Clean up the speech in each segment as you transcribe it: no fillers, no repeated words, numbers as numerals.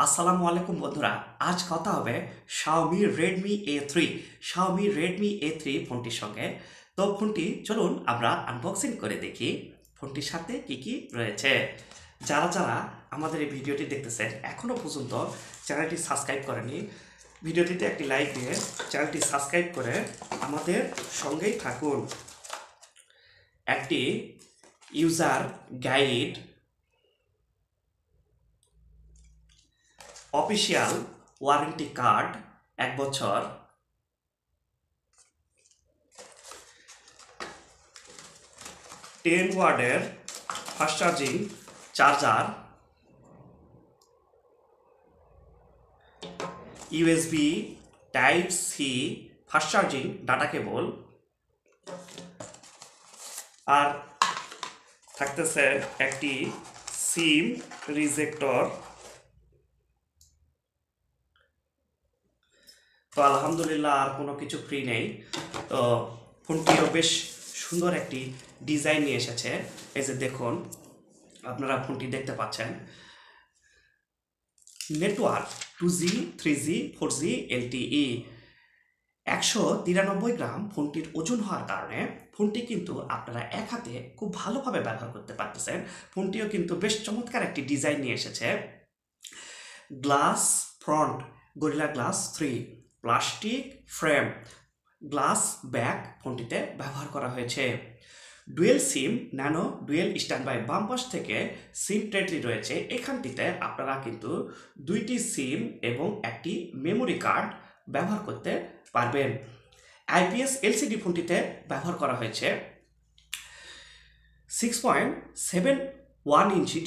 আসসালামু আলাইকুম বন্ধুরা, আজ কথা হবে Xiaomi Redmi A3 Xiaomi Redmi A3 ফোনটির সঙ্গে। তো ফোনটি চলুন আমরা আনবক্সিং করে দেখি ফোনটির সাথে কি কি রয়েছে। যারা যারা আমাদের এই ভিডিওটি দেখতেছেন এখনো পর্যন্ত চ্যানেলটি সাবস্ক্রাইব করেনি, ভিডিওটিতে একটি লাইক দিয়ে চ্যানেলটি সাবস্ক্রাইব করে আমাদের সঙ্গেই থাকুন। একটি user guide, official warranty card 1 বছর, 10 ওয়াটের fast charging charger, USB type C fast charging data cable, আর থাকতেছে একটি সিম রিজেক্টর। তো আলহামদুলিল্লাহ আর কোনো কিছু ফ্রি নেই। তো ফোনটিও বেশ সুন্দর একটি ডিজাইন নিয়ে এসেছে। এই যে দেখুন, আপনারা ফোনটি দেখতে পাচ্ছেন। Network 2G 3G 4G LTE, 193 গ্রাম ফোনটির ওজন হওয়ার কারণে ফোনটি কিন্তু আপনারা এক হাতে খুব ভালোভাবে ব্যবহার করতে পারতেছেন। ফোনটিও কিন্তু বেশ চমৎকার একটি ডিজাইন নিয়ে এসেছে। Glass front, Gorilla glass 3, plastic frame, glass back ফোনটিতে ব্যবহার করা হয়েছে। Dual SIM nano dual standby বাম পাশ থেকে সিম ট্রেডলি রয়েছে। এখানটিতে আপনারা কিন্তু 2টি সিম এবং একটি মেমোরি কার্ড ব্যবহার করতে পারবেন। আইপিএস এলসিডি ফোনটিতে ব্যবহার করা হয়েছে। 6.71 ইঞ্চি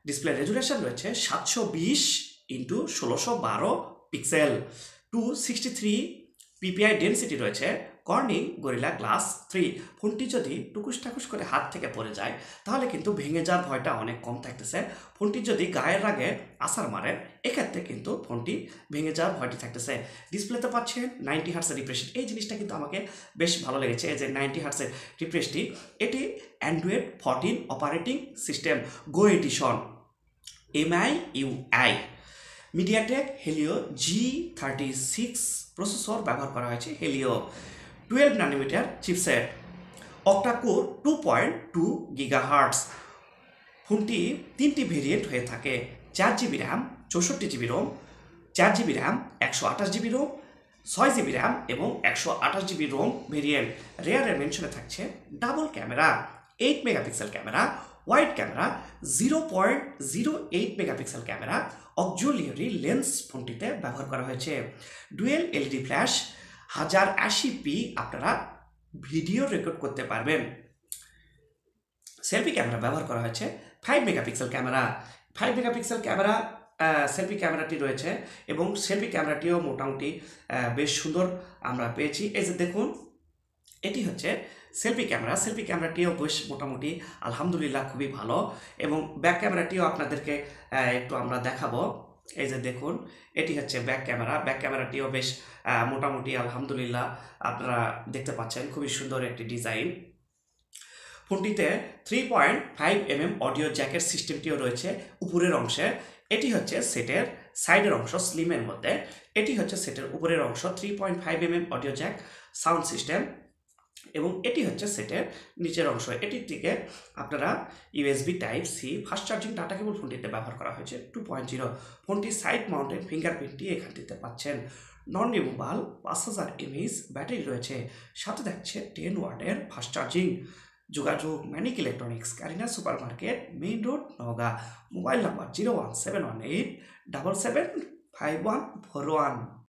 ডিসপ্লে রেজুলেশন রয়েছে 720x1612 পিক্সেল। 263 পিপিআই ডেনসিটি রয়েছে। Corning gorilla glass 3। ফোনটি যদি টুকুস টাকুস করে হাত থেকে পড়ে যায় তাহলে কিন্তু ভেঙে যাওয়ার ভয়টা অনেক কম থাকতেছে। ফোনটি যদি গায়ের রাগে আছার মারে এক্ষেত্রে কিন্তু ফোনটি ভেঙে যাওয়ার ভয়টি থাকতেছে। ডিসপ্লেতে পাচ্ছেন 90 হার্টসের রিফ্রেশ। এই জিনিসটা কিন্তু আমাকে বেশ ভালো লেগেছে, এই যে 90 হার্টসের রিফ্রেশটি। এটি Android 14 operating system go edition, MIUI। MediaTek Helio G36 processor ব্যবহার করা হয়েছে। Helio 12 nanometre chipset, octacore 2.2 gigahertz. ফোনটি 3টি ভেরিয়েন্ট হয়ে থাকে: 4GB RAM, 64GB ROM, 4GB RAM, 128GB ROM, 6GB RAM এবং 128GB রোম ভেরিয়েন্ট। রেয়ার মেনশনে থাকছে double camera, 8 megapixel camera, wide camera 0.08 megapixel camera, auxiliary lens ফোনটিতে ব্যবহার করা হয়েছে। ডুয়েল এলইডি ফ্ল্যাশ, 1080p আপনারা ভিডিও রেকর্ড করতে পারবেন। সেলফি ক্যামেরা ব্যবহার করা হয়েছে 5 megapixel camera. 5 megapixel camera selfie ক্যামেরাটি রয়েছে এবং সেলফি ক্যামেরাটিও মোটামুটি বেশ সুন্দর আমরা পেয়েছি। এই যে দেখুন, এটি হচ্ছে সেলফি ক্যামেরা। সেলফি ক্যামেরাটিও বেশ মোটামুটি আলহামদুলিল্লাহ খুবই ভালো, এবং ব্যাক ক্যামেরাটিও আপনাদেরকে একটু আমরা দেখাবো। এই যে দেখুন, এটি হচ্ছে ব্যাক ক্যামেরা। ব্যাক ক্যামেরাটিও বেশ মোটামুটি আলহামদুলিল্লাহ আপনারা দেখতে পাচ্ছেন, খুবই সুন্দর একটি ডিজাইন। ফোনটিতে 3.5mm অডিও জ্যাকের সিস্টেমটিও রয়েছে উপরের অংশে। এটি হচ্ছে সেটের সাইডের অংশ স্লিমের মধ্যে। এটি হচ্ছে সেটের উপরের অংশ, 3.5mm audio Jack sound system, এবং এটি হচ্ছে সেটের নিচের অংশ। এটির দিকে আপনারা USB type C fast charging data cable ফোনটিতে ব্যবহার করা হয়েছে 2.0। ফোনটি সাইড মাউন্টেড ফিঙ্গারপ্রিন্টটি এখানটিতে পাচ্ছেন। নন রিমুভাল 5000 mAh ব্যাটারি রয়েছে, সাথে থাকছে 10 ওয়াটের ফাস্ট চার্জিং। যোগাযোগ manic electronics, Kareena super market, main road, Naogaon. Mobile number 01718 775141।